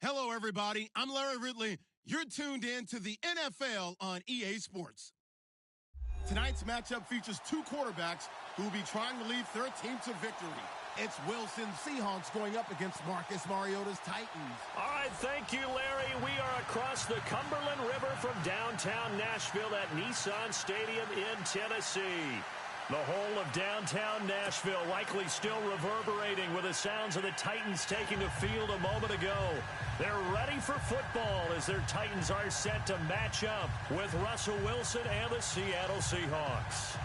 Hello, everybody. I'm Larry Ridley. You're tuned in to the NFL on EA Sports. Tonight's matchup features two quarterbacks who will be trying to lead their team to victory. It's Wilson's Seahawks going up against Marcus Mariota's Titans. All right, thank you, Larry. We are across the Cumberland River from downtown Nashville at Nissan Stadium in Tennessee. The whole of downtown Nashville likely still reverberating with the sounds of the Titans taking the field a moment ago. They're ready for football as their Titans are set to match up with Russell Wilson and the Seattle Seahawks.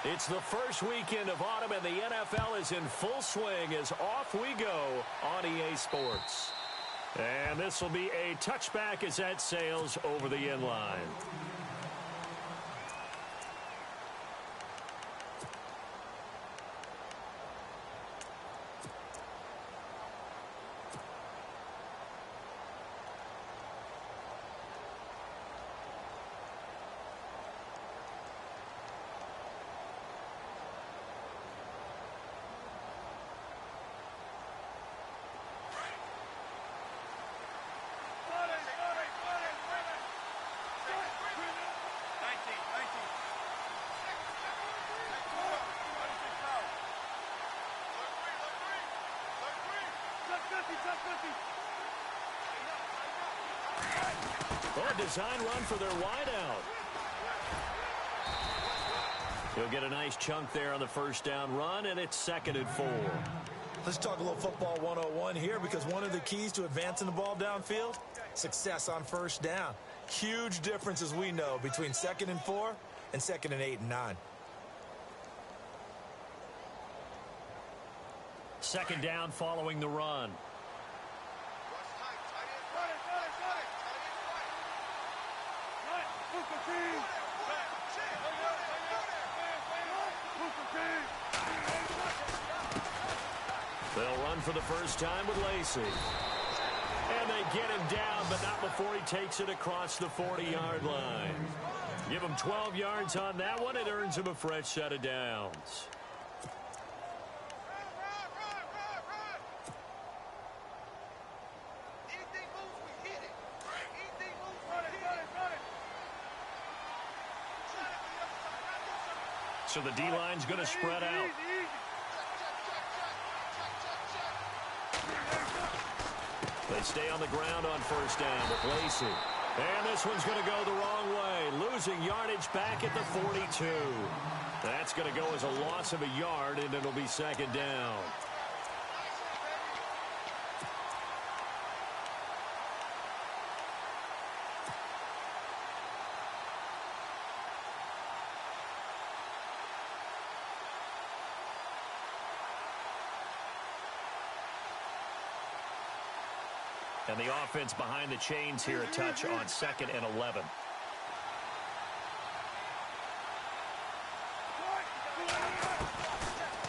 It's the first weekend of autumn, and the NFL is in full swing as off we go on EA Sports. And this will be a touchback as that sails over the end line. Oh, a design run for their wideout. He'll get a nice chunk there on the first down run, and it's 2nd and 4. Let's talk a little football 101 here, because one of the keys to advancing the ball downfield, success on first down. Huge difference, as we know, between 2nd and 4 and 2nd and 8 and 9. Second down following the run. They'll run for the first time with Lacey. And they get him down, but not before he takes it across the 40-yard line. Give him 12 yards on that one. It earns him a fresh set of downs. So the D-line's going to spread out. They stay on the ground on first down with Lacey. And this one's going to go the wrong way, losing yardage back at the 42. That's going to go as a loss of a yard, and it'll be 2nd down. And the offense behind the chains here, a touch on 2nd and 11.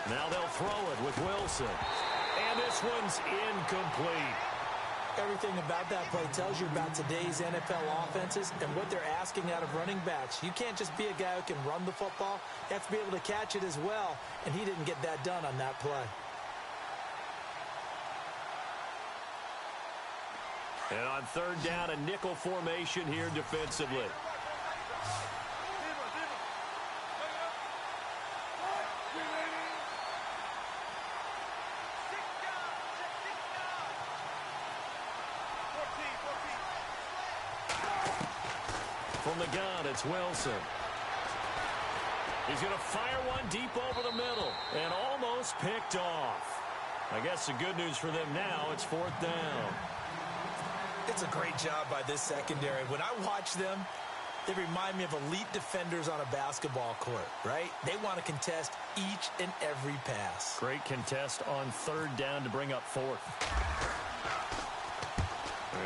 Now they'll throw it with Wilson. And this one's incomplete. Everything about that play tells you about today's NFL offenses and what they're asking out of running backs. You can't just be a guy who can run the football. You have to be able to catch it as well, and he didn't get that done on that play. And on third down, a nickel formation here defensively. From the gun, it's Wilson. He's going to fire one deep over the middle and almost picked off. I guess the good news for them now, it's 4th down. It's a great job by this secondary. When I watch them, they remind me of elite defenders on a basketball court, right? They want to contest each and every pass. Great contest on third down to bring up 4th.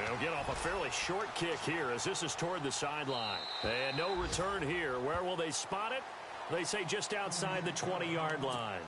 They'll get off a fairly short kick here as this is toward the sideline. And no return here. Where will they spot it? They say just outside the 20-yard line.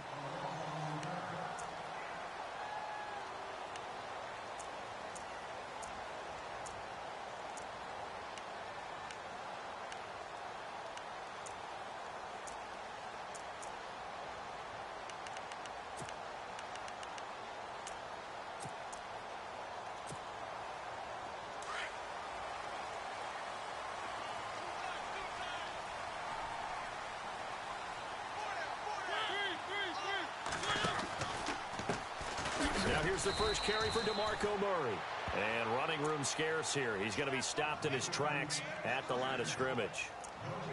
Here's the first carry for DeMarco Murray. And running room scarce here. He's going to be stopped in his tracks at the line of scrimmage.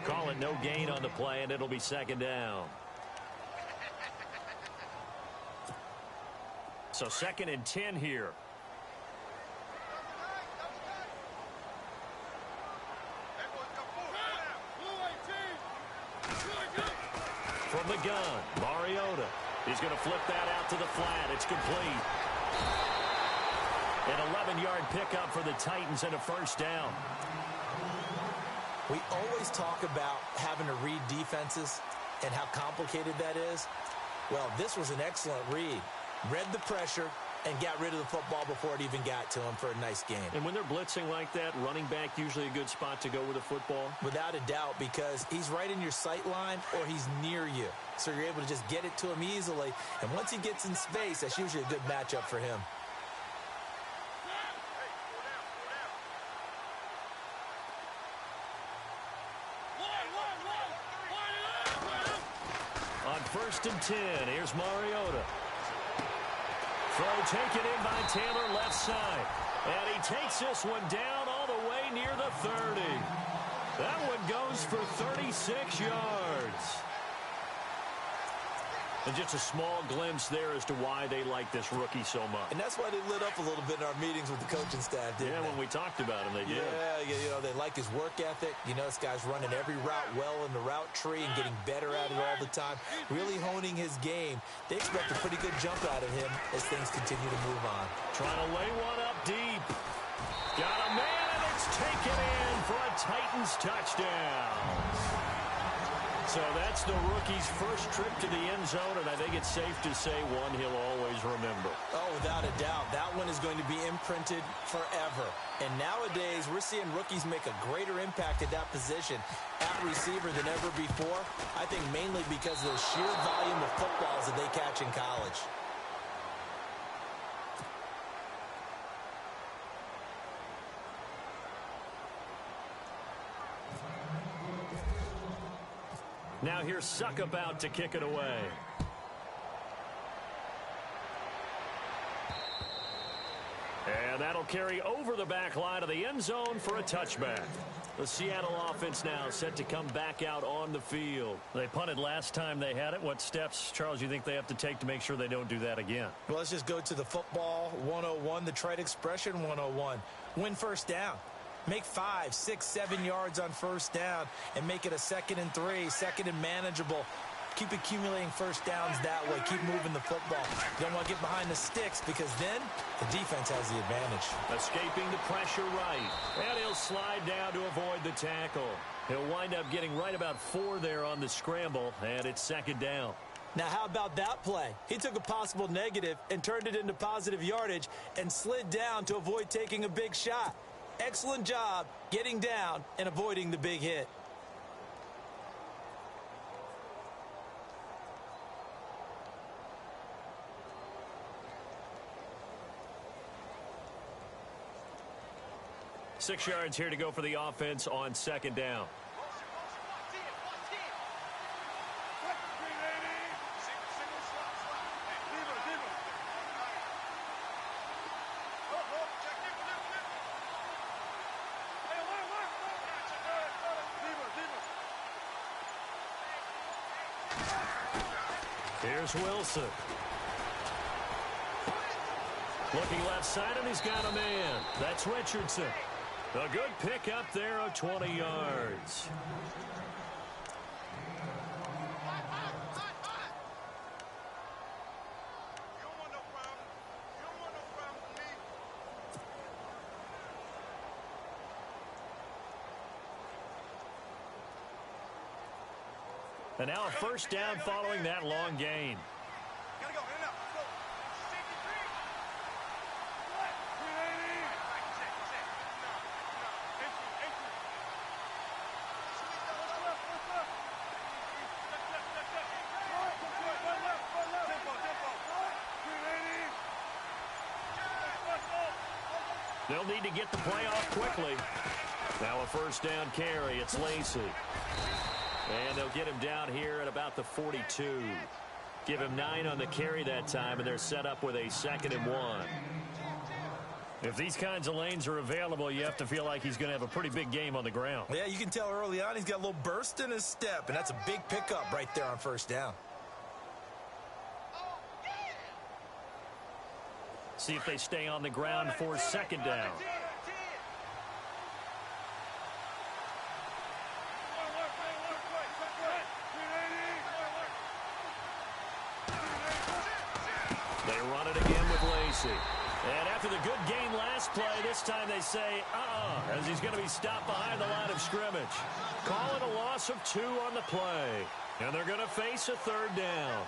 Call it no gain on the play, and it'll be second down. So 2nd and 10 here. From the gun, Mariota. He's going to flip that out to the flat. It's complete. An 11-yard pickup for the Titans and a first down. We always talk about having to read defenses and how complicated that is. Well, this was an excellent read. Read the pressure and got rid of the football before it even got to him for a nice game. And when they're blitzing like that, running back usually a good spot to go with the football? Without a doubt, because he's right in your sight line or he's near you. So you're able to just get it to him easily. And once he gets in space, that's usually a good matchup for him. On 1st and 10, here's Mariota. Throw taken in by Taylor left side. And he takes this one down all the way near the 30. That one goes for 36 yards. And just a small glimpse there as to why they like this rookie so much. And that's why they lit up a little bit in our meetings with the coaching staff, didn't they? When we talked about him, they did. Yeah, they like his work ethic. This guy's running every route well in the route tree and getting better at it all the time, really honing his game. They expect a pretty good jump out of him as things continue to move on. Trying to lay one up deep. Got a man, and it's taken in for a Titans touchdown. So that's the rookie's first trip to the end zone, and I think it's safe to say one he'll always remember. Oh, without a doubt. That one is going to be imprinted forever. And nowadays, we're seeing rookies make a greater impact at that position at receiver than ever before. I think mainly because of the sheer volume of footballs that they catch in college. Now here's Suckup out to kick it away. And that'll carry over the back line of the end zone for a touchback. The Seattle offense now set to come back out on the field. They punted last time they had it. What steps, Charles, you think they have to take to make sure they don't do that again? Well, let's just go to the football 101, the trite expression 101. Win first down. Make 5, 6, 7 yards on first down and make it a 2nd and 3, 2nd and manageable. Keep accumulating first downs that way. Keep moving the football. You don't want to get behind the sticks because then the defense has the advantage. Escaping the pressure right. And he'll slide down to avoid the tackle. He'll wind up getting right about 4 there on the scramble, and it's 2nd down. Now, how about that play? He took a possible negative and turned it into positive yardage and slid down to avoid taking a big shot. Excellent job getting down and avoiding the big hit. Six yards here to go for the offense on 2nd down. Here's Wilson. Looking left side, and he's got a man. That's Richardson. A good pick up there of 20 yards. And now a first down following that long gain. They'll need to get the play off quickly. Now a first down carry. It's Lacey. And they'll get him down here at about the 42. Give him 9 on the carry that time, and they're set up with a 2nd and 1. If these kinds of lanes are available, you have to feel like he's going to have a pretty big game on the ground. Yeah, you can tell early on he's got a little burst in his step, and that's a big pickup right there on 1st down. See if they stay on the ground for 2nd down. They run it again with Lacey. And after the good gain last play, this time they say, as he's going to be stopped behind the line of scrimmage. Call it a loss of 2 on the play. And they're going to face a 3rd down.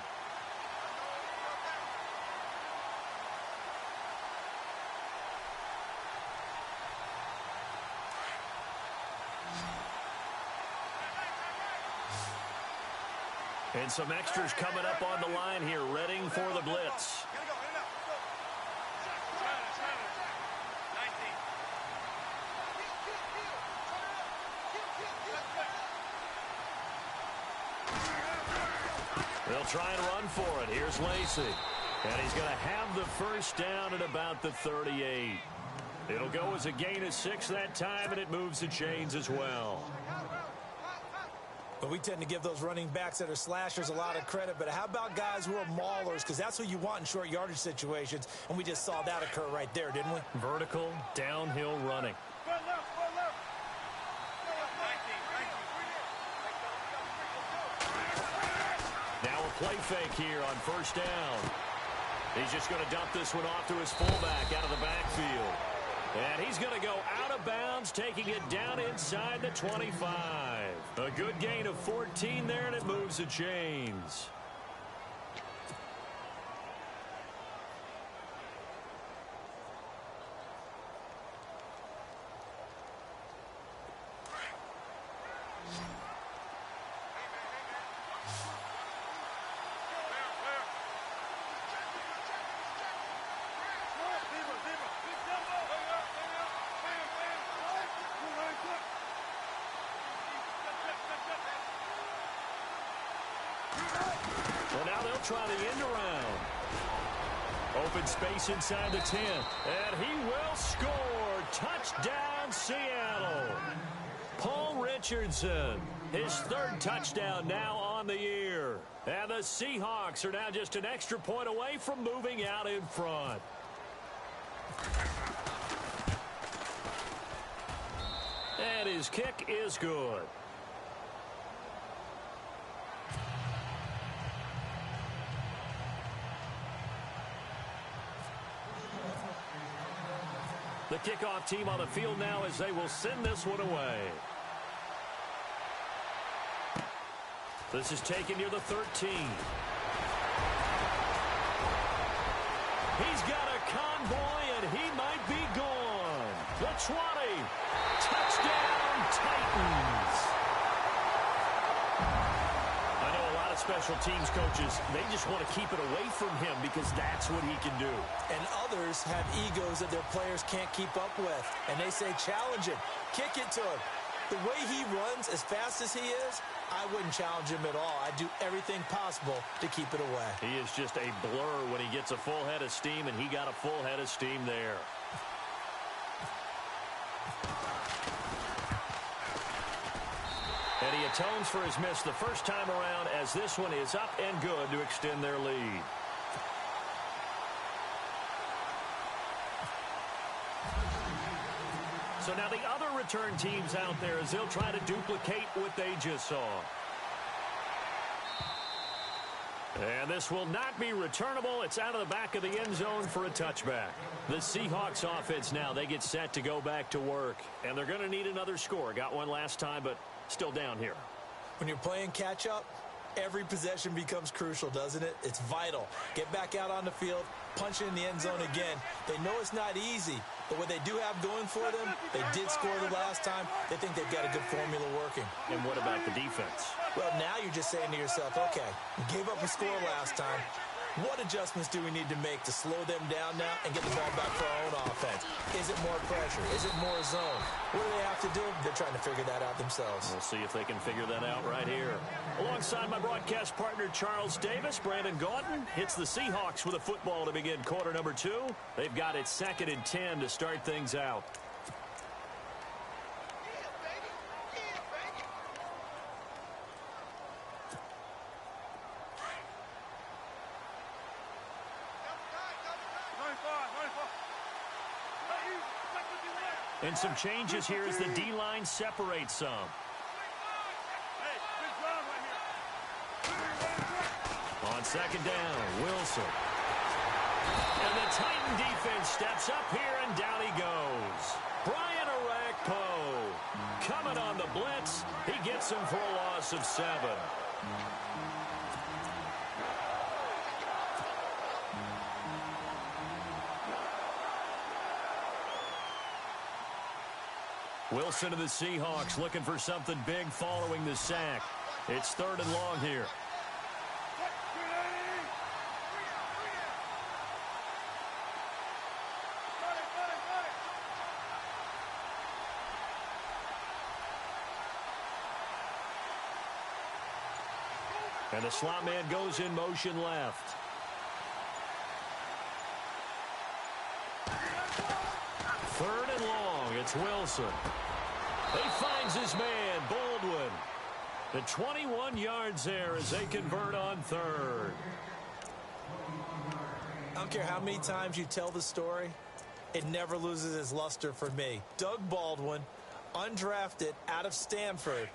And some extras coming up on the line here, readying for the blitz. They'll try and run for it. Here's Lacey. And he's going to have the 1st down at about the 38. It'll go as a gain of 6 that time, and it moves the chains as well. But we tend to give those running backs that are slashers a lot of credit. But how about guys who are maulers? Because that's what you want in short yardage situations. And we just saw that occur right there, didn't we? Vertical, downhill running. Now a play fake here on 1st down. He's just going to dump this one off to his fullback out of the backfield. And he's going to go out of bounds, taking it down inside the 25. A good gain of 14 there, and it moves the chains. Well, now they'll try the end around. Open space inside the 10. And he will score. Touchdown, Seattle. Paul Richardson, his 3rd touchdown now on the year. And the Seahawks are now just an extra point away from moving out in front. And his kick is good. The kickoff team on the field now as they will send this one away. This is taken near the 13. He's got a convoy, and he might be gone. The 20. Touchdown, Titans. I know a lot of special teams coaches, they just want to keep it away from him because that's what he can do. And others have egos that their players can't keep up with. And they say, challenge him. Kick it to him. The way he runs, as fast as he is, I wouldn't challenge him at all. I'd do everything possible to keep it away. He is just a blur when he gets a full head of steam, and he got a full head of steam there. And he atones for his miss the first time around as this one is up and good to extend their lead. So now the other return teams out there as they'll try to duplicate what they just saw. And this will not be returnable. It's out of the back of the end zone for a touchback. The Seahawks offense now, they get set to go back to work. And they're going to need another score. Got one last time, but still down here. When you're playing catch-up, every possession becomes crucial, doesn't it? It's vital. Get back out on the field, punch it in the end zone again. They know it's not easy, but what they do have going for them, they did score the last time. They think they've got a good formula working. And what about the defense? Well, now you're just saying to yourself, okay, you gave up a score last time. What adjustments do we need to make to slow them down now and get the ball back for our own offense? Is it more pressure? Is it more zone? What do they have to do? They're trying to figure that out themselves. We'll see if they can figure that out right here. Alongside my broadcast partner, Charles Davis, Brandon Gaudin hits the Seahawks with a football to begin quarter number 2. They've got it 2nd and 10 to start things out. And some changes here as the D-line separates some. On 2nd down, Wilson. And the Titan defense steps up here, and down he goes. Brian Arakpo coming on the blitz. He gets him for a loss of 7. Wilson of the Seahawks looking for something big following the sack. It's 3rd and long here. And the slot man goes in motion left. Third and long, it's Wilson. He finds his man, Baldwin. The 21 yards there as they convert on 3rd. I don't care how many times you tell the story, it never loses its luster for me. Doug Baldwin, undrafted out of Stanford,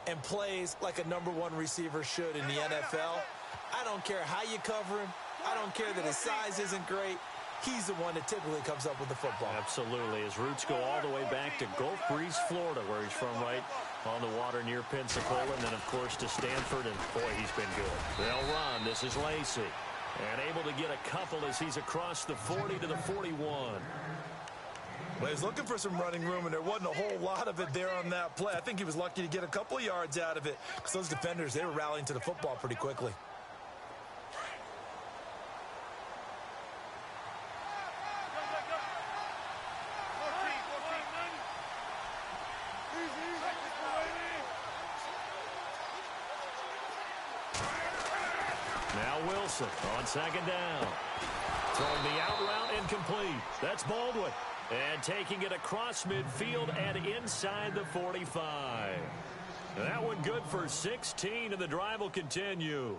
and plays like a #1 receiver should in the NFL. I don't care how you cover him. I don't care that his size isn't great. He's the one that typically comes up with the football. Absolutely. His roots go all the way back to Gulf Breeze, Florida, where he's from, right on the water near Pensacola, and then, of course, to Stanford, and, boy, he's been good. They'll run. This is Lacey. And able to get a couple as he's across the 40 to the 41. Well, he was looking for some running room, and there wasn't a whole lot of it there on that play. I think he was lucky to get a couple of yards out of it, because those defenders, they were rallying to the football pretty quickly. Now Wilson on 2nd down. Throwing the out route incomplete. That's Baldwin. And taking it across midfield and inside the 45. That one good for 16, and the drive will continue.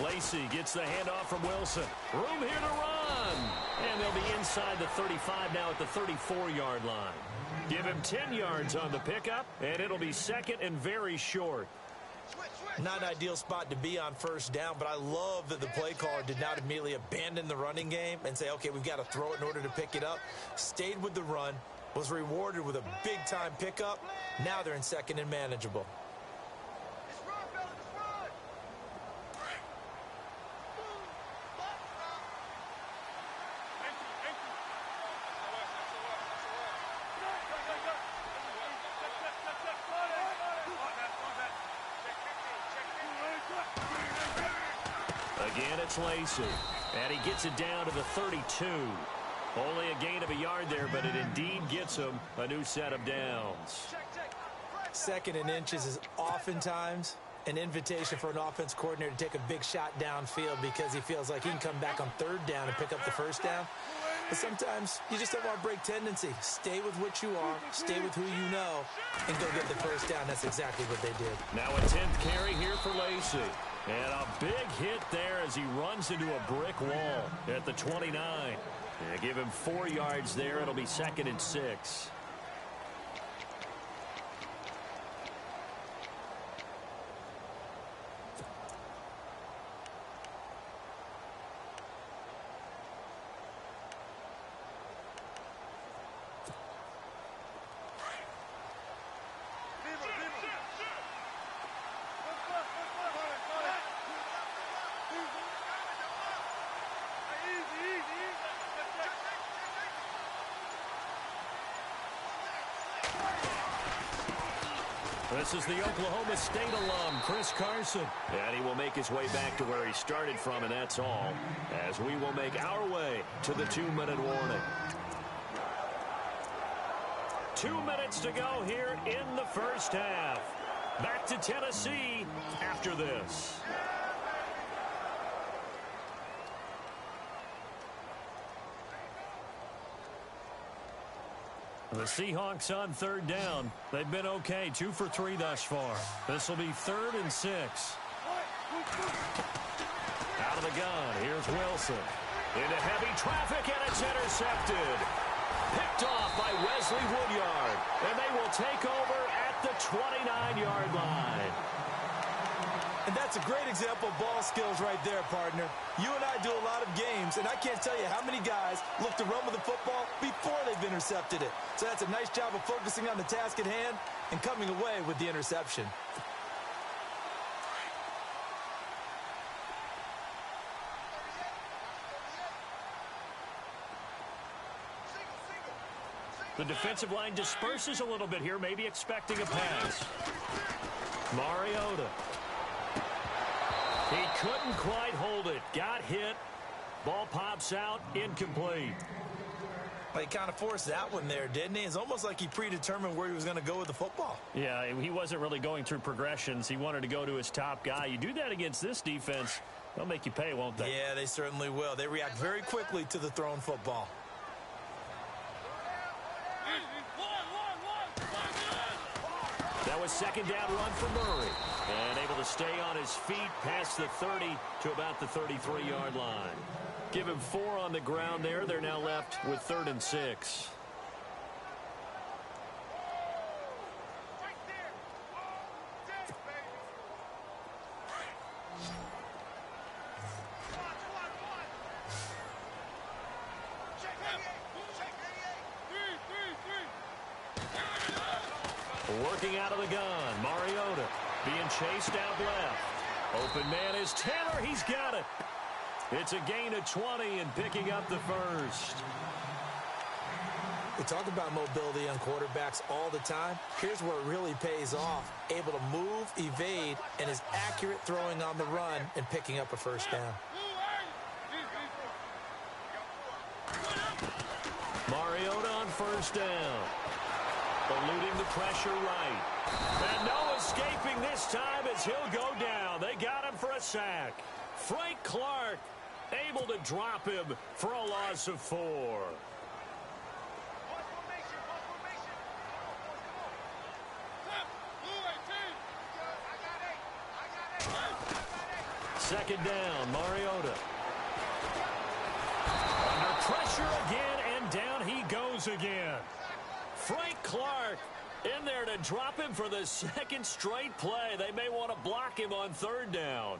Lacey gets the handoff from Wilson. Room here to run. And they'll be inside the 35 now at the 34-yard line. Give him 10 yards on the pickup, and it'll be 2nd and very short. Not an ideal spot to be on 1st down, but I love that the play caller did not immediately abandon the running game and say, okay, we've got to throw it in order to pick it up. Stayed with the run, was rewarded with a big-time pickup. Now they're in 2nd and manageable. Again, it's Lacey. And he gets it down to the 32. Only a gain of a yard there, but it indeed gets him a new set of downs. 2nd and inches is oftentimes an invitation for an offense coordinator to take a big shot downfield because he feels like he can come back on 3rd down and pick up the 1st down. But sometimes you just don't want to break tendency. Stay with what you are, stay with who you know, and go get the 1st down. That's exactly what they did. Now a 10th carry here for Lacey. And a big hit there as he runs into a brick wall at the 29. And give him 4 yards there. It'll be 2nd and 6. This is the Oklahoma State alum, Chris Carson. And he will make his way back to where he started from, and that's all, as we will make our way to the 2-minute warning. 2 minutes to go here in the first half. Back to Tennessee after this. The Seahawks on 3rd down. They've been okay, 2 for 3 thus far. This will be 3rd and 6. Out of the gun, here's Wilson. Into heavy traffic, and it's intercepted. Picked off by Wesley Woodyard. And they will take over at the 29-yard line. And that's a great example of ball skills right there, partner. You and I do a lot of games, and I can't tell you how many guys look to run with the football before they've intercepted it. So that's a nice job of focusing on the task at hand and coming away with the interception. The defensive line disperses a little bit here, maybe expecting a pass. Mariota. He couldn't quite hold it. Got hit. Ball pops out. Incomplete. Well, he kind of forced that one there, didn't he? It's almost like he predetermined where he was going to go with the football. Yeah, he wasn't really going through progressions. He wanted to go to his top guy. You do that against this defense, they'll make you pay, won't they? Yeah, they certainly will. They react very quickly to the thrown football. That was 2nd down run for Murray. And able to stay on his feet past the 30 to about the 33-yard line. Give him 4 on the ground there. They're now left with 3rd and 6. Working out of the gun, Mariota being chased out left. Open man is Taylor. He's got it. It's a gain of 20 and picking up the first. We talk about mobility on quarterbacks all the time. Here's where it really pays off. Able to move, evade, and is accurate throwing on the run and picking up a first down. Mariota on 1st down. Eluding the pressure right. And no escaping this time as he'll go down. They got him for a sack. Frank Clark able to drop him for a loss of 4. Second down, Mariota. Under pressure again, and down he goes again. Frank Clark in there to drop him for the 2nd straight play. They may want to block him on 3rd down.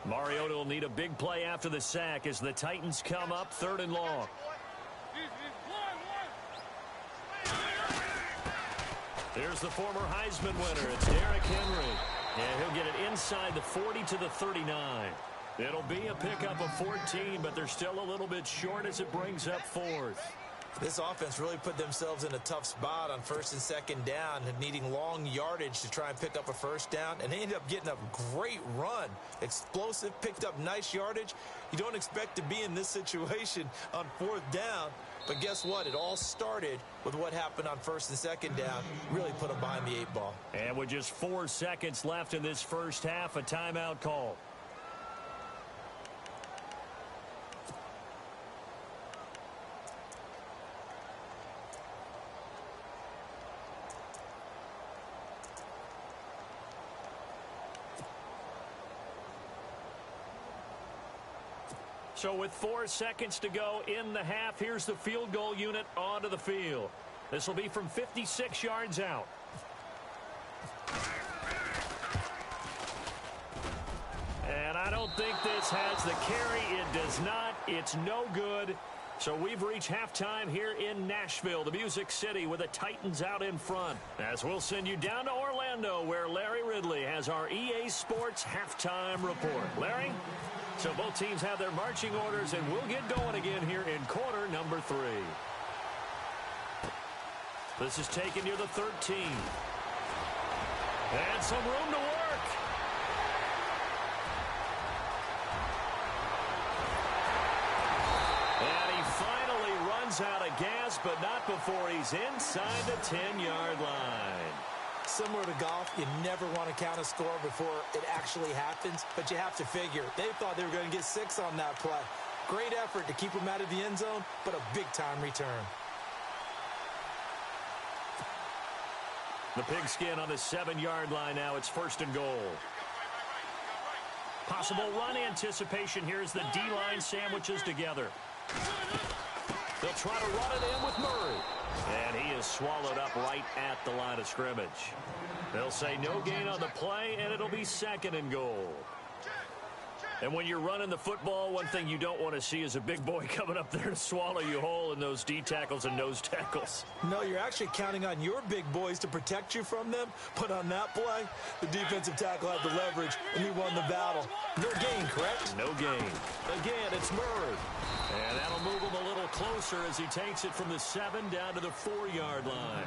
Mariota will need a big play after the sack as the Titans come up 3rd and long. Here's the former Heisman winner. It's Derrick Henry. And he'll get it inside the 40 to the 39. It'll be a pickup of 14, but they're still a little bit short as it brings up 4th. This offense really put themselves in a tough spot on 1st and 2nd down and needing long yardage to try and pick up a first down. And they ended up getting a great run. Explosive, picked up nice yardage. You don't expect to be in this situation on 4th down. But guess what? It all started with what happened on 1st and 2nd down. Really put them behind the 8 ball. And with just 4 seconds left in this first half, a timeout call. So with 4 seconds to go in the half, here's the field goal unit onto the field. This will be from 56 yards out. And I don't think this has the carry. It does not. It's no good. So we've reached halftime here in Nashville, the Music City, with the Titans out in front. As we'll send you down to Orlando, where Larry Ridley has our EA Sports halftime report. Larry? So both teams have their marching orders, and we'll get going again here in quarter number 3. This is taken near the 13. And some room to work. And he finally runs out of gas, but not before he's inside the 10-yard line. Similar to golf, you never want to count a score before it actually happens, but you have to figure. They thought they were going to get 6 on that play. Great effort to keep them out of the end zone, but a big-time return. The pigskin on the 7-yard line now. It's 1st and goal. Possible run anticipation here as the D-line sandwiches together. They'll try to run it in with Murray. And he is swallowed up right at the line of scrimmage. They'll say no gain on the play, and it'll be 2nd and goal. And when you're running the football, one thing you don't want to see is a big boy coming up there to swallow you whole in those D tackles and nose tackles. No, you're actually counting on your big boys to protect you from them. But on that play, the defensive tackle had the leverage, and he won the battle. No gain, correct? No gain. Again, it's Murray. And that'll move him a little closer as he takes it from the 7 down to the 4-yard line.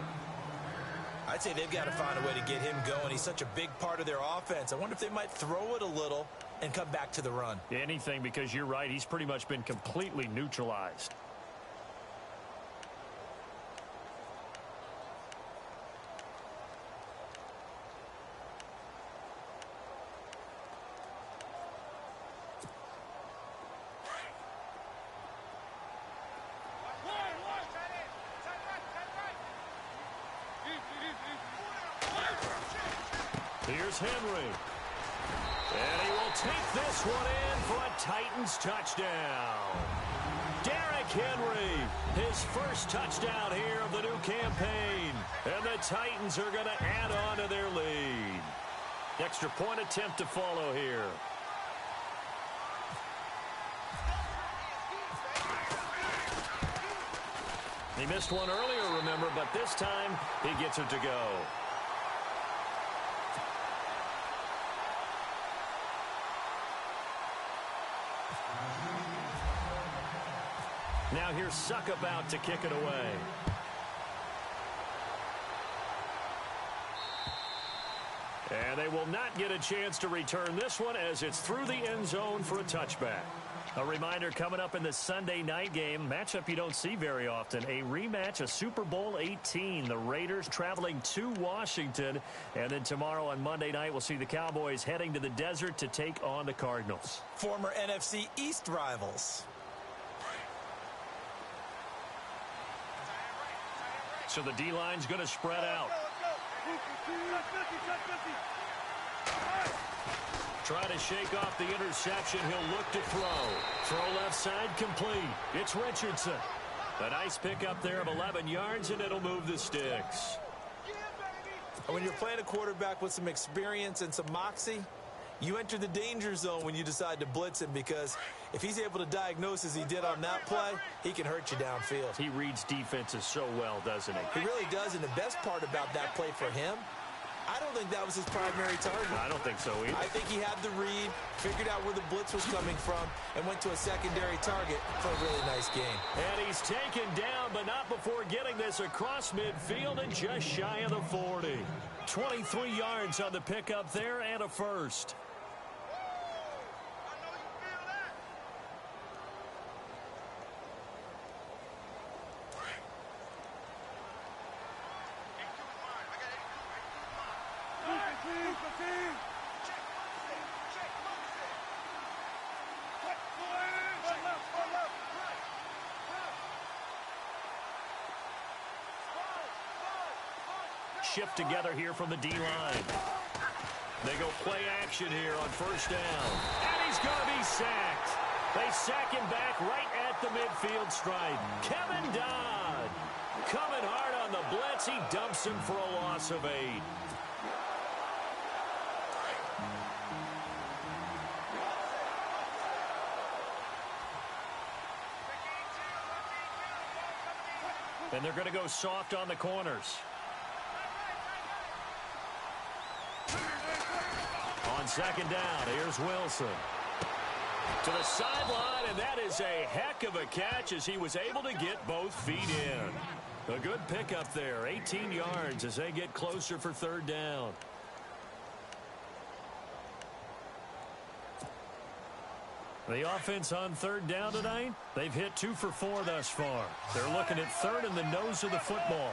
I'd say they've got to find a way to get him going. He's such a big part of their offense. I wonder if they might throw it a little and come back to the run. Anything, because you're right. He's pretty much been completely neutralized. Here's Henry. And he will take this one in for a Titans touchdown. Derrick Henry, his first touchdown here of the new campaign. And the Titans are going to add on to their lead. Extra point attempt to follow here. He missed one earlier, remember, but this time he gets it to go. Now here's Suckup out to kick it away. And they will not get a chance to return this one as it's through the end zone for a touchback. A reminder coming up in the Sunday night game, matchup you don't see very often, a rematch of Super Bowl 18. The Raiders traveling to Washington. And then tomorrow on Monday night, we'll see the Cowboys heading to the desert to take on the Cardinals. Former NFC East rivals. So the D-line's going to spread out. Try to shake off the interception. He'll look to throw. Throw left side complete. It's Richardson. A nice pickup there of 11 yards, and it'll move the sticks. When you're playing a quarterback with some experience and some moxie, you enter the danger zone when you decide to blitz him, because if he's able to diagnose as he did on that play, he can hurt you downfield. He reads defenses so well, doesn't he? He really does, and the best part about that play for him, I don't think that was his primary target. I don't think so either. I think he had the read, figured out where the blitz was coming from, and went to a secondary target for a really nice game. And he's taken down, but not before getting this across midfield and just shy of the 40. 23 yards on the pickup there and a first. Shift together here from the D-line. They go play action here on first down. And he's going to be sacked. They sack him back right at the midfield stripe. Kevin Dodd coming hard on the blitz. He dumps him for a loss of 8. And they're going to go soft on the corners. On second down, here's Wilson. To the sideline, and that is a heck of a catch as he was able to get both feet in. A good pickup there, 18 yards as they get closer for third down. The offense on third down tonight, they've hit 2 for 4 thus far. They're looking at third in the nose of the football.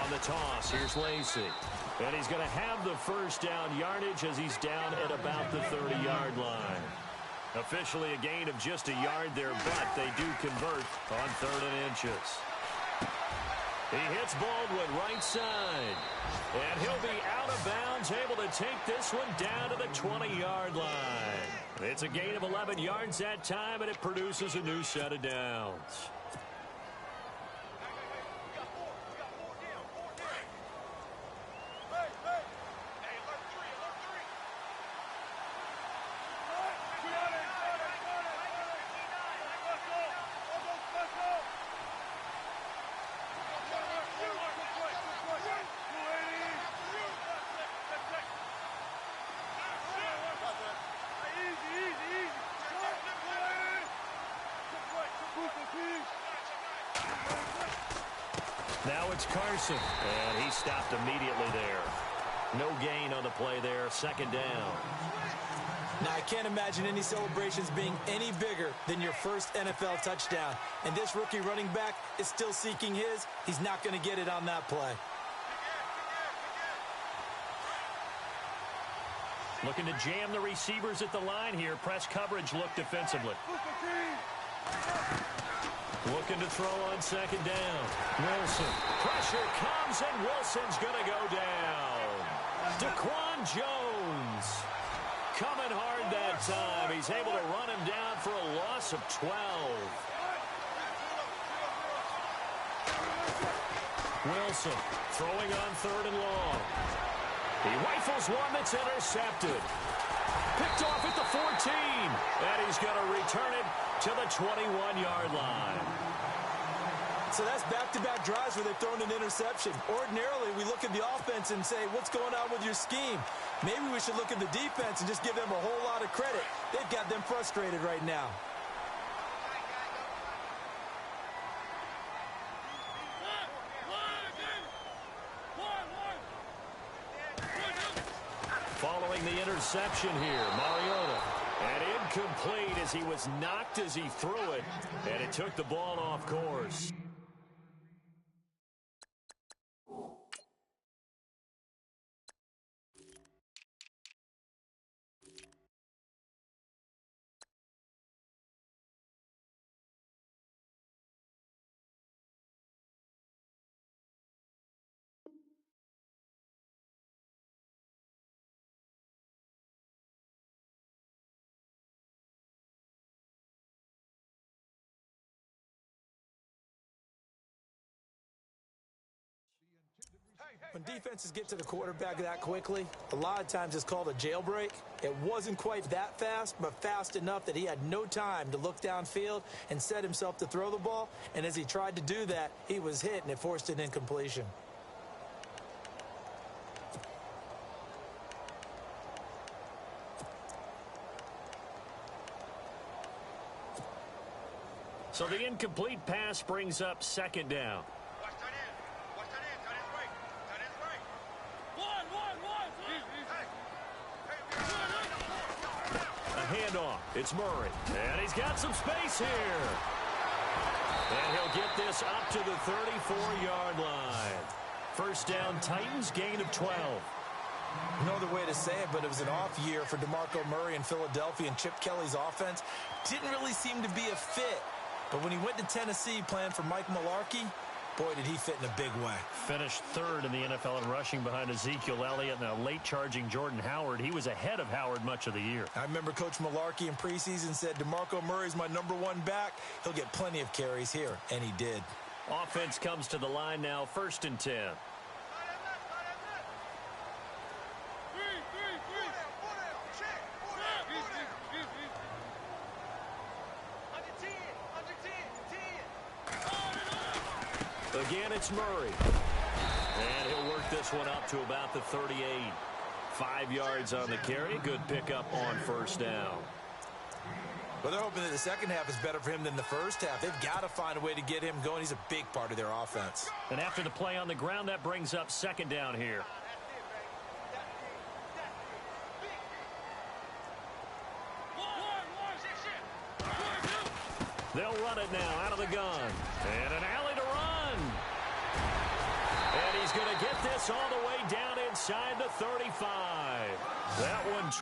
On the toss, here's Lacey. And he's going to have the first down yardage as he's down at about the 30-yard line. Officially a gain of just a yard there, but they do convert on 3rd and inches. He hits Baldwin right side. And he'll be out of bounds, able to take this one down to the 20-yard line. It's a gain of 11 yards that time, and it produces a new set of downs. Now it's Carson, and he stopped immediately there. No gain on the play there, second down. Now, I can't imagine any celebrations being any bigger than your first NFL touchdown. And this rookie running back is still seeking his. He's not going to get it on that play. Looking to jam the receivers at the line here. Press coverage look defensively. Looking to throw on second down. Wilson. Pressure comes, and Wilson's going to go down. Daquan Jones coming hard that time. He's able to run him down for a loss of 12. Wilson throwing on 3rd and long. He rifles one that's intercepted. Picked off at the 14. And he's going to return it to the 21-yard line. So that's back-to-back drives where they've thrown an interception. Ordinarily, we look at the offense and say, what's going on with your scheme? Maybe we should look at the defense and just give them a whole lot of credit. They've got them frustrated right now. Following the interception here, Mariota. And incomplete as he was knocked as he threw it. And it took the ball off course. When defenses get to the quarterback that quickly, a lot of times it's called a jailbreak. It wasn't quite that fast, but fast enough that he had no time to look downfield and set himself to throw the ball. And as he tried to do that, he was hit, and it forced an incompletion. So the incomplete pass brings up second down. Handoff. It's Murray. And he's got some space here. And he'll get this up to the 34-yard line. First down, Titans, gain of 12. No other way to say it, but it was an off year for DeMarco Murray in Philadelphia, and Chip Kelly's offense didn't really seem to be a fit. But when he went to Tennessee playing for Mike Mularkey, Boy, did he fit in a big way. Finished third in the NFL in rushing behind Ezekiel Elliott and a late-charging Jordan Howard. He was ahead of Howard much of the year. I remember Coach Malarkey in preseason said, DeMarco Murray's my #1 back. He'll get plenty of carries here, and he did. Offense comes to the line now, 1st and 10. Again, it's Murray. And he'll work this one up to about the 38. 5 yards on the carry. Good pickup on 1st down. Well, they're hoping that the second half is better for him than the first half. They've got to find a way to get him going. He's a big part of their offense. And after the play on the ground, that brings up 2nd down here. They'll run it now out of the gun. And an alley to run. And he's going to get this all the way down inside the 35. That one.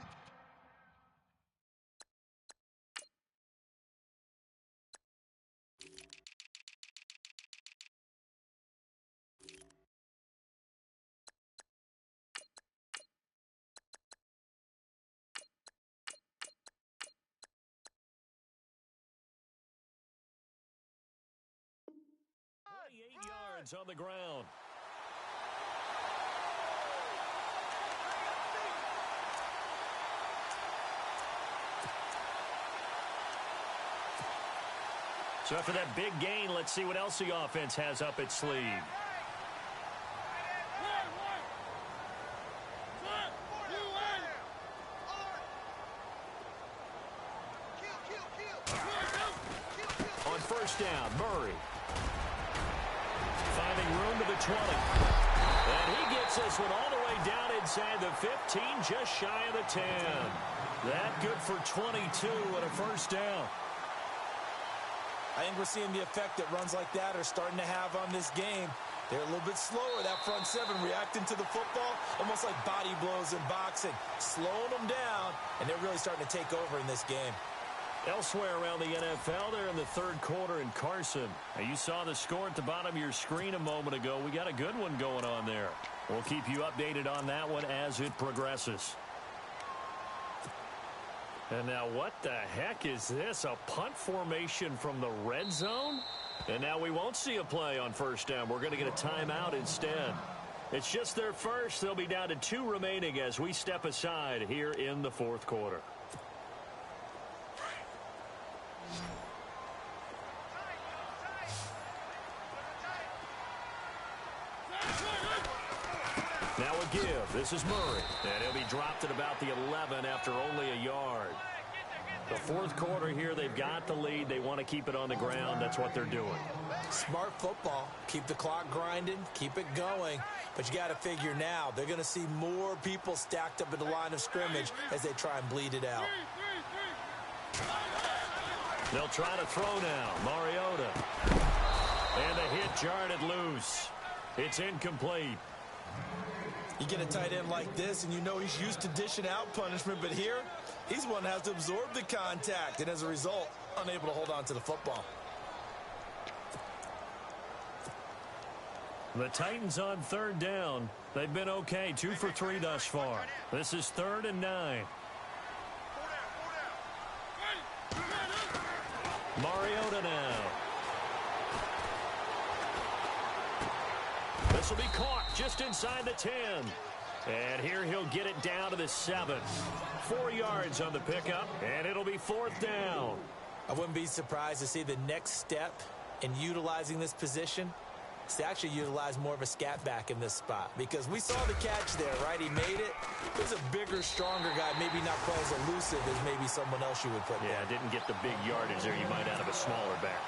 Yards on the ground. So after that big gain, let's see what else the offense has up its sleeve. On 1st down, Murray. Finding room to the 20. And he gets this one all the way down inside the 15, just shy of the 10. That good for 22 and a 1st down. I think we're seeing the effect that runs like that are starting to have on this game. They're a little bit slower, that front 7, reacting to the football, almost like body blows in boxing, slowing them down, and they're really starting to take over in this game. Elsewhere around the NFL, they're in the 3rd quarter in Carson. Now, you saw the score at the bottom of your screen a moment ago. We got a good one going on there. We'll keep you updated on that one as it progresses. And now what the heck is this? A punt formation from the red zone? And now we won't see a play on 1st down. We're going to get a timeout instead. It's just their first. They'll be down to 2 remaining as we step aside here in the 4th quarter. Now a give. This is Murray. And he'll be dropped at about the 11 after only a yard. The 4th quarter here, they've got the lead. They want to keep it on the ground. That's what they're doing. Smart football. Keep the clock grinding. Keep it going. But you got to figure now, they're going to see more people stacked up at the line of scrimmage as they try and bleed it out. They'll try to throw now. Mariota. And the hit jarred it loose. It's incomplete. You get a tight end like this, and you know he's used to dishing out punishment, but here, he's one that has to absorb the contact, and as a result, unable to hold on to the football. The Titans on 3rd down. They've been okay, 2 for 3 thus far. This is 3rd and 9. Mariota now. This will be caught just inside the 10. And here he'll get it down to the 7. 4 yards on the pickup, and it'll be 4th down. I wouldn't be surprised to see the next step in utilizing this position is to actually utilize more of a scat back in this spot. Because we saw the catch there, right? He made it. There's a bigger, stronger guy, maybe not quite as elusive as maybe someone else you would put there. Yeah, didn't get the big yardage there you might out of a smaller back.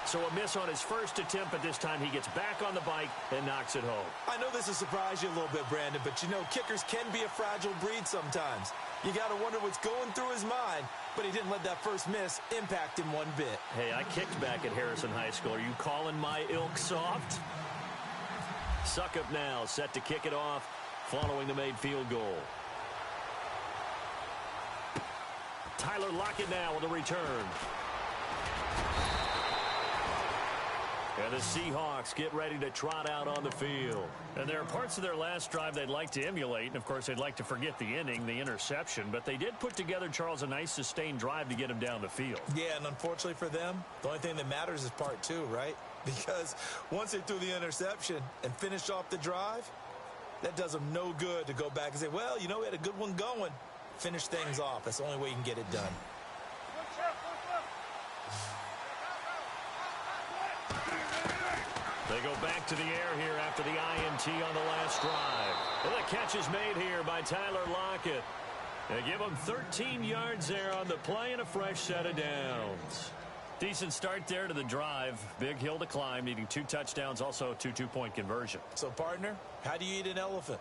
So a miss on his first attempt, but this time he gets back on the bike and knocks it home. I know this will surprise you a little bit, Brandon, but you know kickers can be a fragile breed sometimes. You got to wonder what's going through his mind, but he didn't let that first miss impact him one bit. Hey, I kicked back at Harrison High School. Are you calling my ilk soft? Suckup now, set to kick it off following the made field goal. Tyler Lockett now with a return. And the Seahawks get ready to trot out on the field. And there are parts of their last drive they'd like to emulate. And, of course, they'd like to forget the inning, the interception. But they did put together, Charles, a nice sustained drive to get them down the field. Yeah, and unfortunately for them, the only thing that matters is part two, right? Because once they threw the interception and finished off the drive, that does them no good to go back and say, well, you know, we had a good one going. Finish things off. That's the only way you can get it done. They go back to the air here after the INT on the last drive. And the catch is made here by Tyler Lockett. They give him 13 yards there on the play and a fresh set of downs. Decent start there to the drive. Big hill to climb, needing 2 touchdowns, also a 2-2-point conversion. So, partner, how do you eat an elephant?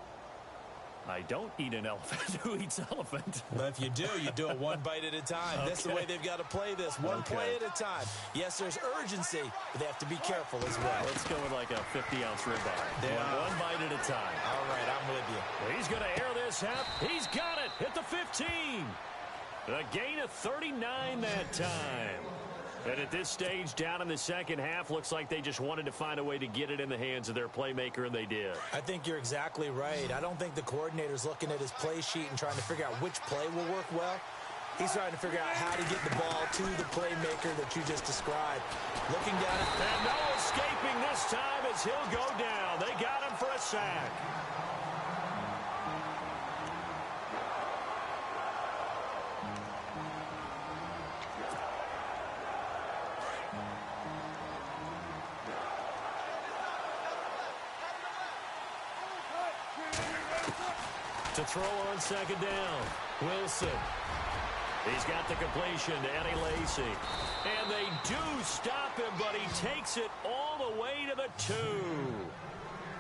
I don't eat an elephant. Who eats elephant? Well, if you do it one bite at a time. Okay. That's the way they've got to play this. One play at a time. Yes, there's urgency, but they have to be careful as well. Let's go with like a 50-ounce ribeye. One bite at a time. All right, I'm with you. He's going to air this out. He's got it. Hit the 15. A gain of 39 that time. And at this stage, down in the second half, looks like they just wanted to find a way to get it in the hands of their playmaker, and they did. I think you're exactly right. I don't think the coordinator's looking at his play sheet and trying to figure out which play will work well. He's trying to figure out how to get the ball to the playmaker that you just described. Looking down at... And no escaping this time as he'll go down. They got him for a sack. To throw on second down, Wilson. He's got the completion to Eddie Lacy. And they do stop him, but he takes it all the way to the 2.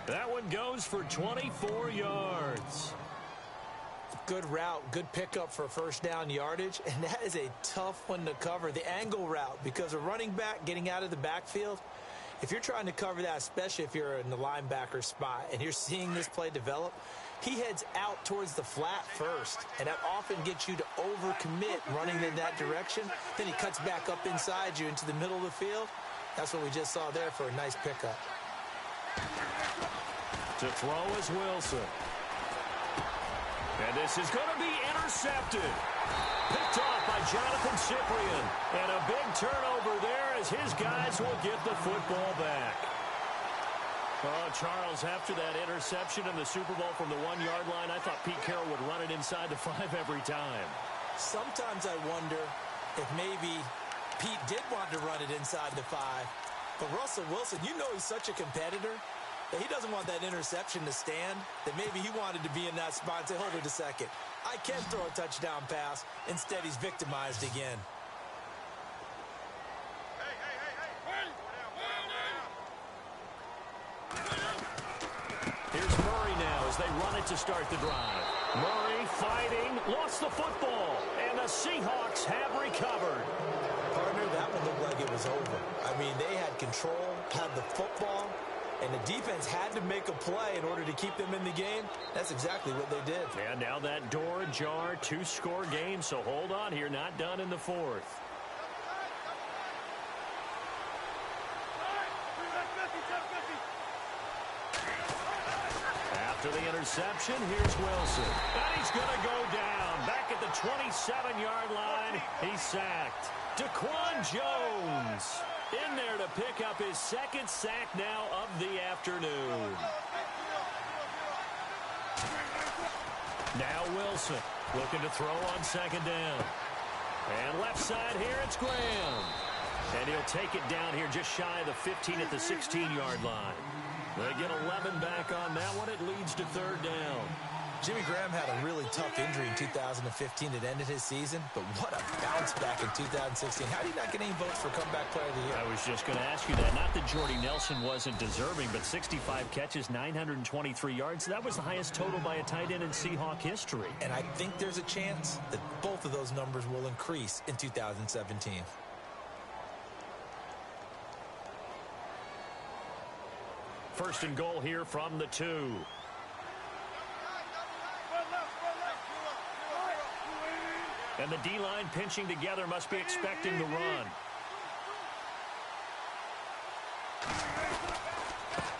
That one goes for 24 yards. Good route, good pickup for first down yardage, and that is a tough one to cover, the angle route, because a running back getting out of the backfield, if you're trying to cover that, especially if you're in the linebacker spot and you're seeing this play develop, he heads out towards the flat first, and that often gets you to overcommit running in that direction. Then he cuts back up inside you into the middle of the field. That's what we just saw there for a nice pickup. To throw is Wilson. And this is going to be intercepted. Picked off by Jonathan Cyprien. And a big turnover there as his guys will get the football back. Oh, Charles, after that interception in the Super Bowl from the 1-yard line, I thought Pete Carroll would run it inside the 5 every time. Sometimes I wonder if maybe Pete did want to run it inside the 5. But Russell Wilson, you know he's such a competitor that he doesn't want that interception to stand, that maybe he wanted to be in that spot and say, hold it a second. I can throw a touchdown pass. Instead, he's victimized again. Here's Murray now as they run it to start the drive. Murray fighting, lost the football, and the Seahawks have recovered. Partner, that one looked like it was over. I mean, they had control, had the football, and the defense had to make a play in order to keep them in the game. That's exactly what they did. And now that door ajar, 2-score game, so hold on here, not done in the 4th. After the interception, here's Wilson. And he's going to go down. Back at the 27-yard line, he's sacked. Daquan Jones in there to pick up his 2nd sack now of the afternoon. Now Wilson looking to throw on second down. And left side here, it's Graham. And he'll take it down here just shy of the 15 at the 16-yard line. They get 11 back on that one. It leads to 3rd down. Jimmy Graham had a really tough injury in 2015 that ended his season, but what a bounce back in 2016. How did he not get any votes for comeback player of the year? I was just going to ask you that. Not that Jordy Nelson wasn't deserving, but 65 catches, 923 yards. That was the highest total by a tight end in Seahawk history. And I think there's a chance that both of those numbers will increase in 2017. First and goal here from the 2. And the D-line pinching together, must be expecting the run.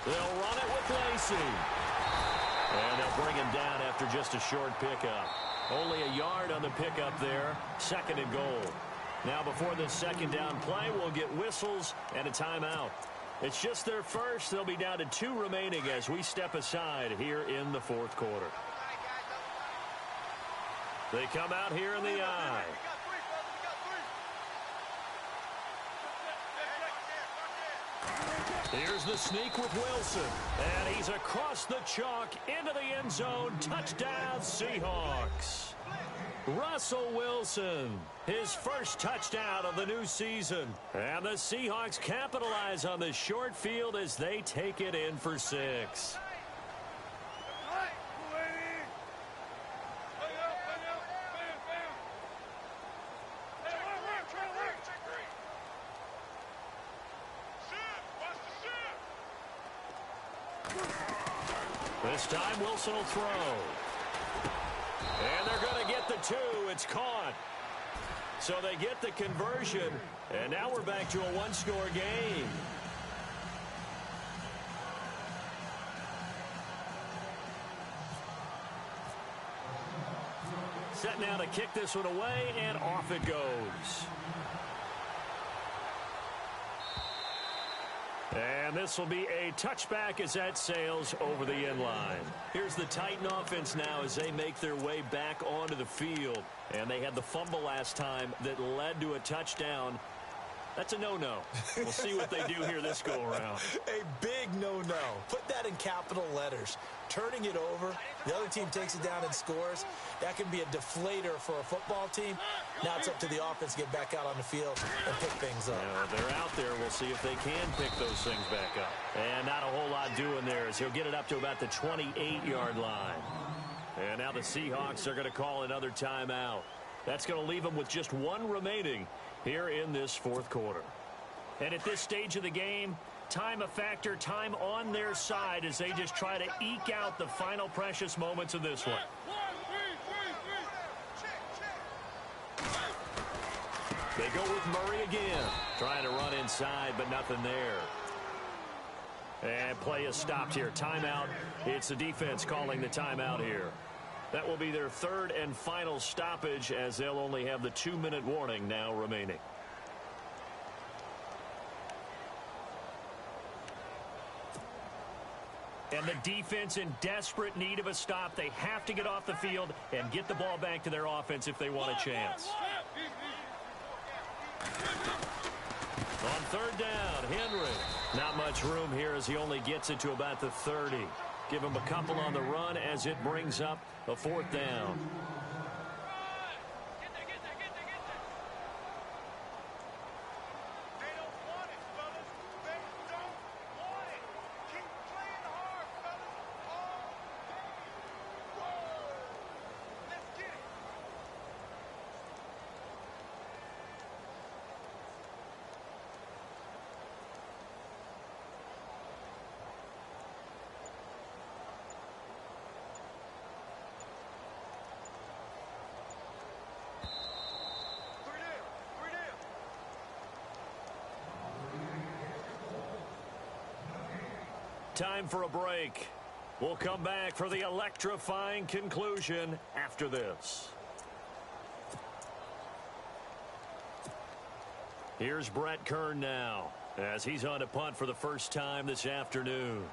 They'll run it with Lacey. And they'll bring him down after just a short pickup. Only a yard on the pickup there. 2nd and goal. Now before this 2nd down play, we'll get whistles and a timeout. It's just their first. They'll be down to 2 remaining as we step aside here in the 4th quarter. They come out here in the I. Here's the sneak with Wilson. And he's across the chalk into the end zone. Touchdown, Seahawks. Russell Wilson, his first touchdown of the new season. And the Seahawks capitalize on the short field as they take it in for 6. This time Wilson will throw. And they're going to get the 2. It's caught. So they get the conversion. And now we're back to a 1-score game. Set now to kick this one away, and off it goes. And this will be a touchback as that sails over the end line. Here's the Titan offense now as they make their way back onto the field. And they had the fumble last time that led to a touchdown. That's a no-no. We'll see what they do here this go-around. A big no-no. Put that in capital letters. Turning it over, the other team takes it down and scores. That can be a deflator for a football team. Now it's up to the offense to get back out on the field and pick things up. Yeah, they're out there. We'll see if they can pick those things back up. And not a whole lot doing there as he'll get it up to about the 28-yard line. And now the Seahawks are going to call another timeout. That's going to leave them with just 1 remaining here in this 4th quarter. And at this stage of the game, time a factor, time on their side as they just try to eke out the final precious moments of this one. They go with Murray again, trying to run inside, but nothing there. And play is stopped here. Timeout. It's the defense calling the timeout here. That will be their 3rd and final stoppage as they'll only have the 2-minute warning now remaining. And the defense in desperate need of a stop. They have to get off the field and get the ball back to their offense if they want a chance. On 3rd down, Henry. Not much room here as he only gets it to about the 30. Give him a couple on the run as it brings up a 4th down. Time for a break. We'll come back for the electrifying conclusion after this. Here's Brett Kern now as he's on to punt for the first time this afternoon.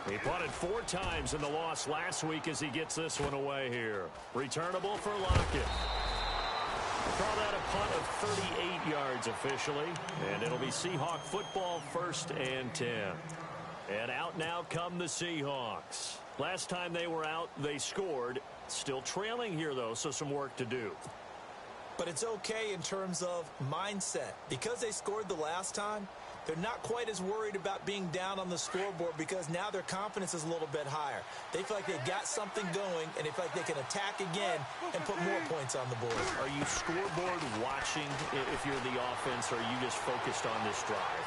He punted 4 times in the loss last week as he gets this one away here. Returnable for Lockett. Call that a punt of 38 yards officially. And it'll be Seahawk football, 1st and 10. And out now come the Seahawks. Last time they were out, they scored. Still trailing here, though, so some work to do. But it's okay in terms of mindset. Because they scored the last time, they're not quite as worried about being down on the scoreboard because now their confidence is a little bit higher. They feel like they've got something going, and they feel like they can attack again and put more points on the board. Are you scoreboard watching if you're the offense, or are you just focused on this drive?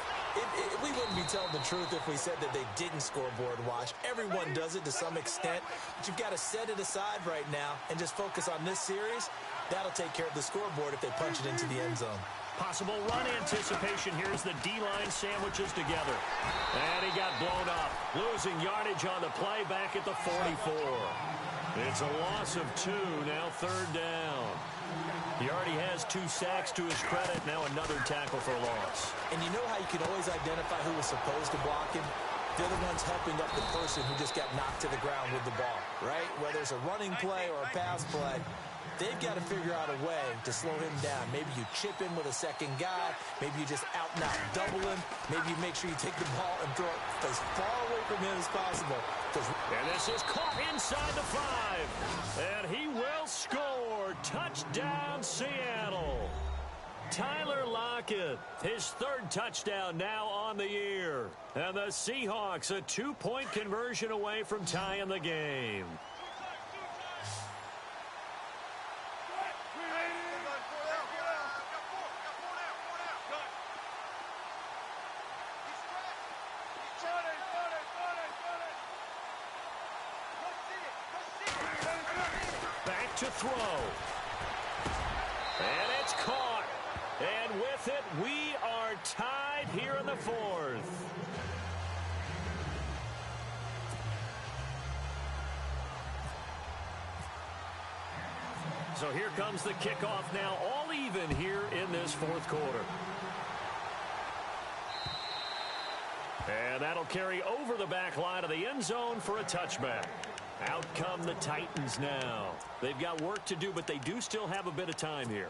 We wouldn't be telling the truth if we said that they didn't scoreboard watch. Everyone does it to some extent, but you've got to set it aside right now and just focus on this series. That'll take care of the scoreboard if they punch it into the end zone. Possible run anticipation. Here's the D-line sandwiches together. And he got blown up. Losing yardage on the play back at the 44. It's a loss of 2, now third down. He already has 2 sacks to his credit. Now another tackle for a loss. And you know how you can always identify who was supposed to block him? They're the ones helping up the person who just got knocked to the ground with the ball, right? Whether it's a running play or a pass play, they've got to figure out a way to slow him down. Maybe you chip him with a second guy. Maybe you just out-and-out double him. Maybe you make sure you take the ball and throw it as far away from him as possible. And this is caught inside the 5. And he will score. Touchdown, Seattle. Tyler Lockett, his 3rd touchdown now on the year. And the Seahawks a 2-point conversion away from tying the game. Back to throw. And it's caught. And with it, we are tied here in the 4th. So here comes the kickoff now, all even here in this 4th quarter. And that'll carry over the back line of the end zone for a touchback. Out come the Titans now. They've got work to do, but they do still have a bit of time here.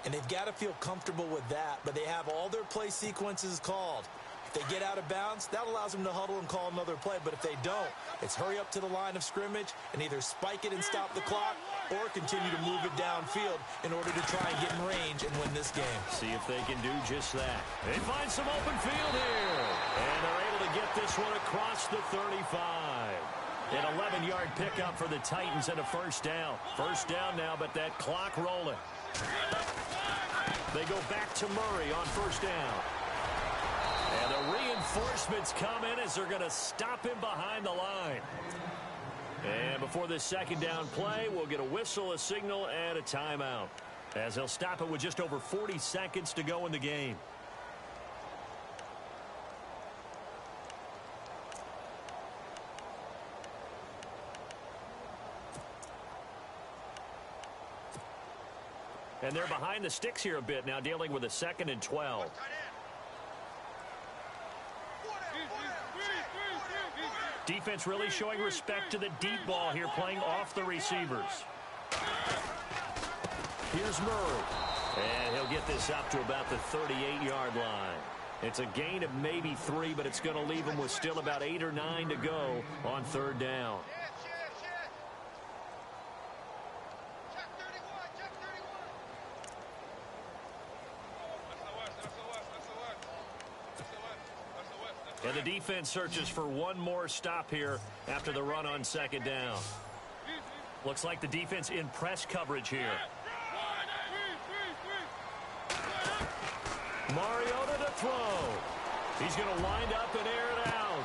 And they've got to feel comfortable with that, but they have all their play sequences called. If they get out of bounds, that allows them to huddle and call another play. But if they don't, it's hurry up to the line of scrimmage and either spike it and stop the clock or continue to move it downfield in order to try and get in range and win this game. See if they can do just that. They find some open field here. And they're able to get this one across the 35. An 11-yard pickup for the Titans and a first down. First down now, but that clock rolling. They go back to Murray on first down. And the reinforcements come in as they're going to stop him behind the line. And before this second down play, we'll get a whistle, a signal, and a timeout, as they'll stop it with just over 40 seconds to go in the game. And they're behind the sticks here a bit now, dealing with a 2nd and 12. Defense really showing respect to the deep ball here, playing off the receivers. Here's Murray. And he'll get this up to about the 38-yard line. It's a gain of maybe 3, but it's going to leave him with still about 8 or 9 to go on third down. And the defense searches for one more stop here after the run on second down. Looks like the defense in press coverage here. Mariota to throw. He's going to wind up and air it out.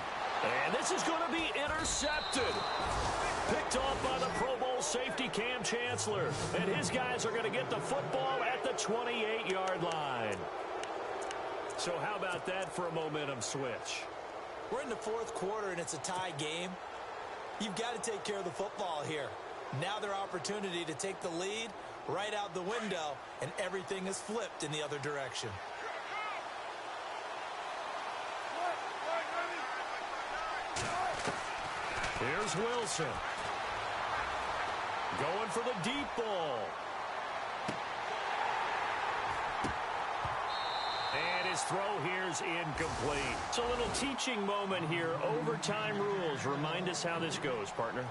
And this is going to be intercepted. Picked off by the Pro Bowl safety Cam Chancellor. And his guys are going to get the football at the 28-yard line. So how about that for a momentum switch? We're in the fourth quarter, and it's a tie game. You've got to take care of the football here. Now their opportunity to take the lead right out the window, and everything is flipped in the other direction. Here's Wilson. Going for the deep ball. And his throw here's incomplete. It's a little teaching moment here. Overtime rules. Remind us how this goes, partner.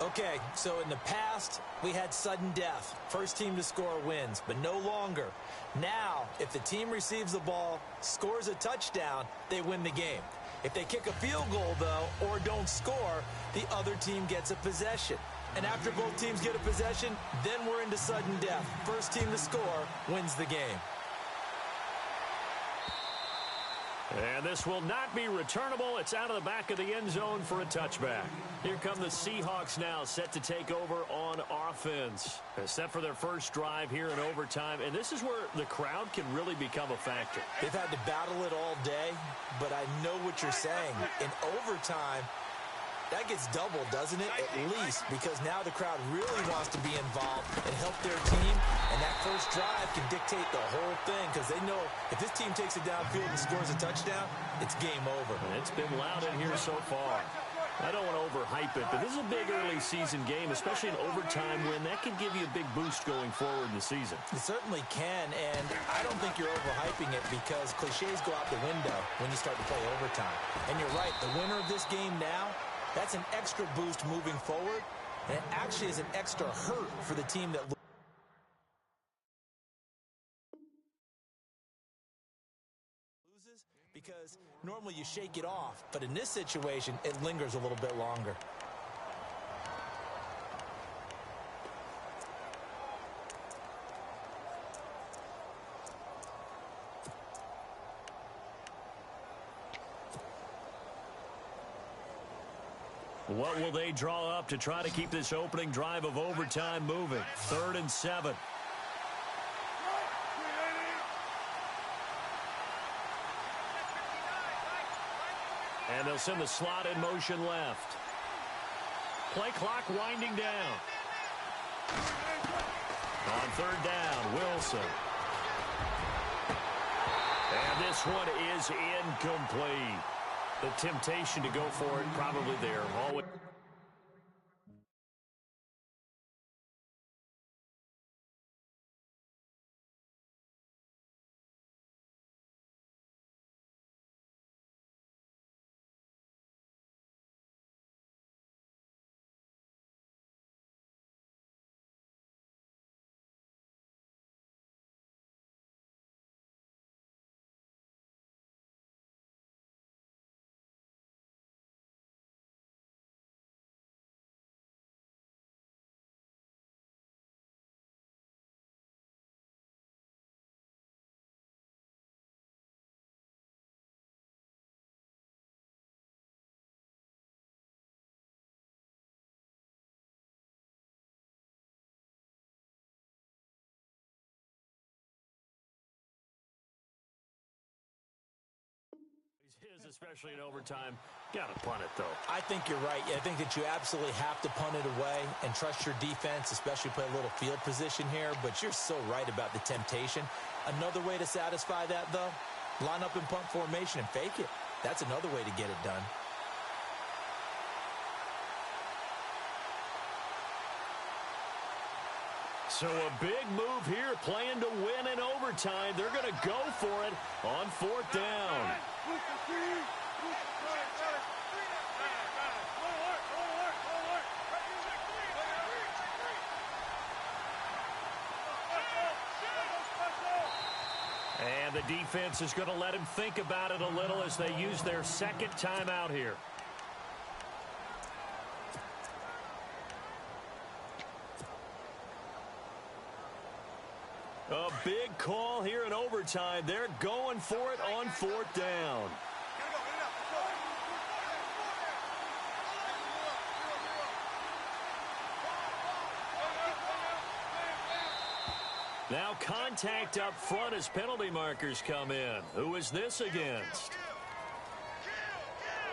Okay, so in the past, we had sudden death. First team to score wins, but no longer. Now, if the team receives the ball, scores a touchdown, they win the game. If they kick a field goal, though, or don't score, the other team gets a possession. And after both teams get a possession, then we're into sudden death. First team to score wins the game. And this will not be returnable. It's out of the back of the end zone for a touchback. Here come the Seahawks now, set to take over on offense. Set for their first drive here in overtime. And this is where the crowd can really become a factor. They've had to battle it all day, but I know what you're saying. In overtime, that gets doubled, doesn't it? At least, because now the crowd really wants to be involved and help their team. And that first drive can dictate the whole thing, because they know if this team takes it downfield and scores a touchdown, it's game over. And it's been loud in here so far. I don't want to overhype it, but this is a big early season game, especially in overtime win. That can give you a big boost going forward in the season. It certainly can, and I don't think you're overhyping it, because cliches go out the window when you start to play overtime. And you're right, the winner of this game now, that's an extra boost moving forward, and it actually is an extra hurt for the team that loses, because normally you shake it off, but in this situation, it lingers a little bit longer. What will they draw up to try to keep this opening drive of overtime moving? 3rd and 7. And they'll send the slot in motion left. Play clock winding down. On 3rd down, Wilson. And this one is incomplete. The temptation to go for it probably there. Always. Especially in overtime. Got to punt it, though. I think you're right. I think that you absolutely have to punt it away and trust your defense, especially play a little field position here. But you're so right about the temptation. Another way to satisfy that, though, line up in punt formation and fake it. That's another way to get it done. So a big move here, playing to win in overtime. They're going to go for it on 4th down. And the defense is going to let him think about it a little as they use their second timeout here. A big call here in overtime. They're going for it on 4th down. Now contact up front as penalty markers come in. Who is this against?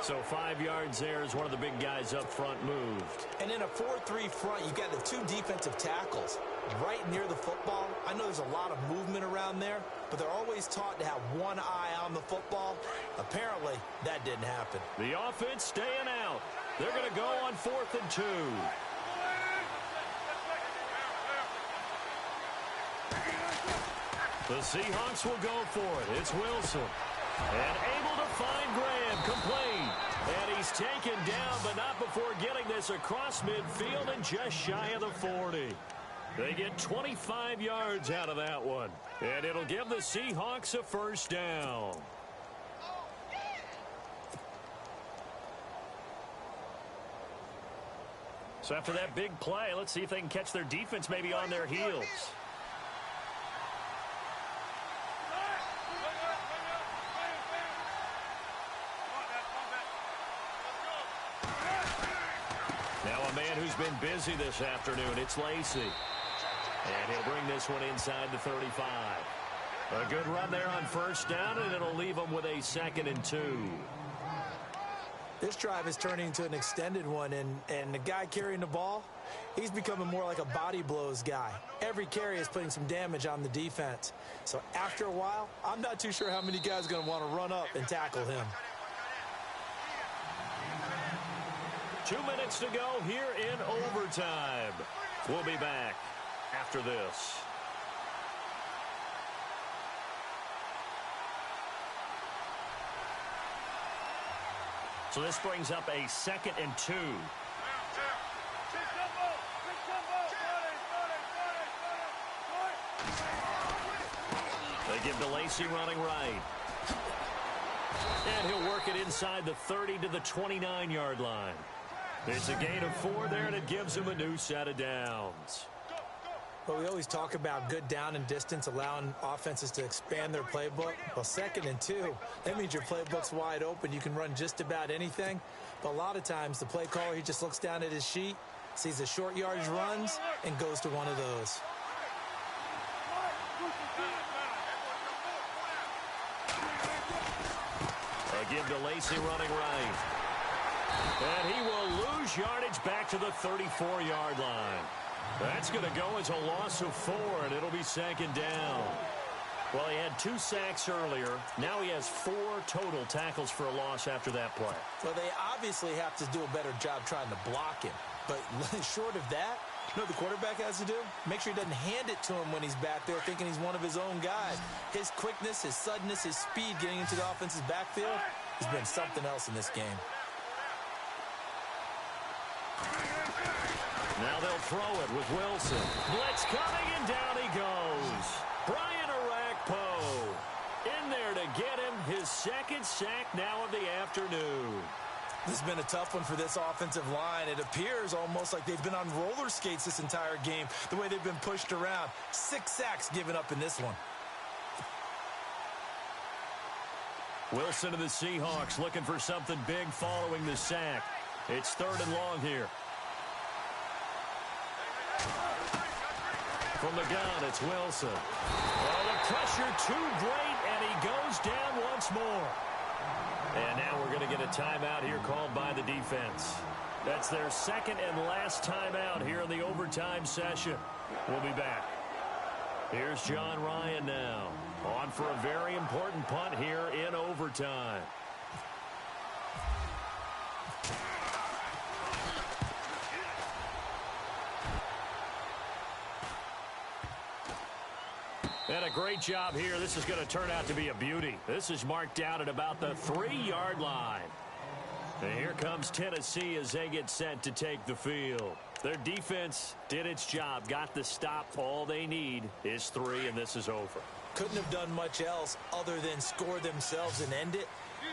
So 5 yards there as one of the big guys up front moved. And in a 4-3 front, you've got the 2 defensive tackles right near the football. I know there's a lot of movement around there, but they're always taught to have one eye on the football. Apparently, that didn't happen. The offense staying out. They're going to go on 4th and 2. The Seahawks will go for it. It's Wilson. And able to find Graham, complete. And he's taken down, but not before getting this across midfield and just shy of the 40. They get 25 yards out of that one. And it'll give the Seahawks a 1st down. So after that big play, let's see if they can catch their defense maybe on their heels. a man who's been busy this afternoon. It's Lacy. And he'll bring this one inside the 35. A good run there on first down, and it'll leave him with a 2nd and 2. This drive is turning into an extended one, and the guy carrying the ball, he's becoming more like a body blows guy. Every carry is putting some damage on the defense. So after a while, I'm not too sure how many guys are going to want to run up and tackle him. 2 minutes to go here in overtime. We'll be back after this. So this brings up a 2nd and 2. They give to Lacy running right. And he'll work it inside the 30 to the 29-yard line. It's a gain of 4 there, and it gives him a new set of downs. Well, we always talk about good down and distance, allowing offenses to expand their playbook. Well, 2nd and 2, that means your playbook's wide open. You can run just about anything. But a lot of times, the play caller, he just looks down at his sheet, sees the short yardage runs, and goes to one of those. They give to Lacy running right. And he will lose yardage back to the 34-yard line. That's going to go as a loss of 4, and it'll be 2nd down. Well, he had 2 sacks earlier. Now he has 4 total tackles for a loss after that play. Well, they obviously have to do a better job trying to block him. But short of that, you know what the quarterback has to do? Make sure he doesn't hand it to him when he's back there thinking he's one of his own guys. His quickness, his suddenness, his speed getting into the offense's backfield has been something else in this game. Now they'll throw it with Wilson. Blitz coming, and down he goes. Brian Arakpo in there to get him his 2nd sack now of the afternoon. This has been a tough one for this offensive line. It appears almost like they've been on roller skates this entire game, the way they've been pushed around. 6 sacks given up in this one. Wilson of the Seahawks looking for something big following the sack. It's 3rd and long here. From the gun, it's Wilson. Well, the pressure too great, and he goes down once more. And now we're going to get a timeout here called by the defense. That's their 2nd and last timeout here in the overtime session. We'll be back. Here's John Ryan now, on for a very important punt here in overtime. And a great job here. This is going to turn out to be a beauty. This is marked down at about the 3-yard line. And here comes Tennessee as they get set to take the field. Their defense did its job, got the stop. All they need is 3, and this is over. Couldn't have done much else other than score themselves and end it.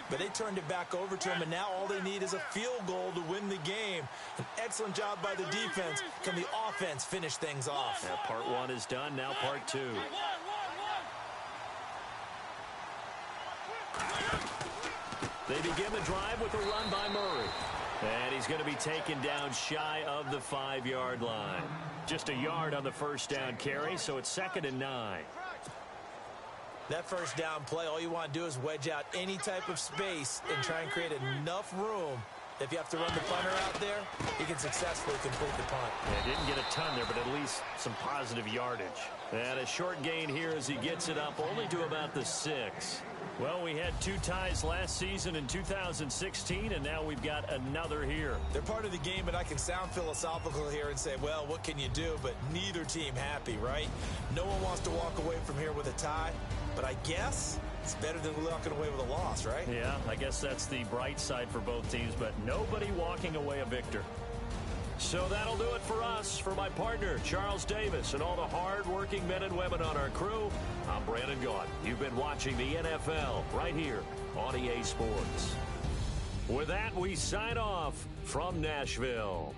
But they turned it back over to them, and now all they need is a field goal to win the game. An excellent job by the defense. Can the offense finish things off? Now, part 1 is done. Now part 2. They begin the drive with a run by Murray. And he's going to be taken down shy of the 5-yard line. Just a yard on the first down carry, so it's 2nd and 9. That first down play, all you want to do is wedge out any type of space and try and create enough room. If you have to run the punter out there, he can successfully complete the punt. Yeah, didn't get a ton there, but at least some positive yardage. And a short gain here as he gets it up only to about the 6. Well, we had 2 ties last season in 2016, and now we've got another here. They're part of the game, and I can sound philosophical here and say, well, what can you do? But neither team happy, right? No one wants to walk away from here with a tie, but I guess it's better than walking away with a loss, right? Yeah, I guess that's the bright side for both teams, but nobody walking away a victor. So that'll do it for us. For my partner, Charles Davis, and all the hard-working men and women on our crew, I'm Brandon Gaudin. You've been watching the NFL right here on EA Sports. With that, we sign off from Nashville.